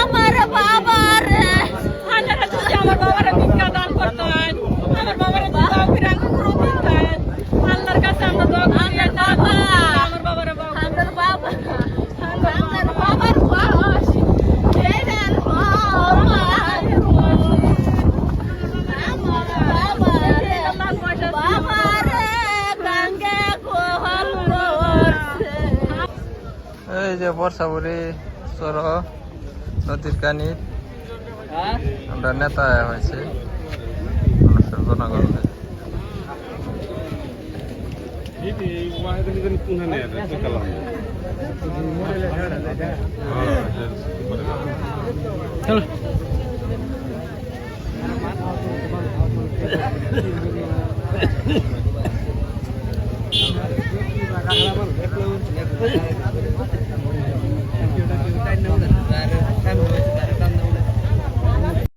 আমার বাবার আমার বাবার ভিক্ষা দান করতেন, আমার বাবার আল্লাহর কাছে আমরা দোয়া করি আমার বাবার বাবা আমার বাবার বয়স এই যে বর্ষাবরী সর নদীর কানি আমরা নেতা হয়েছে মানুষের জনগণ চলো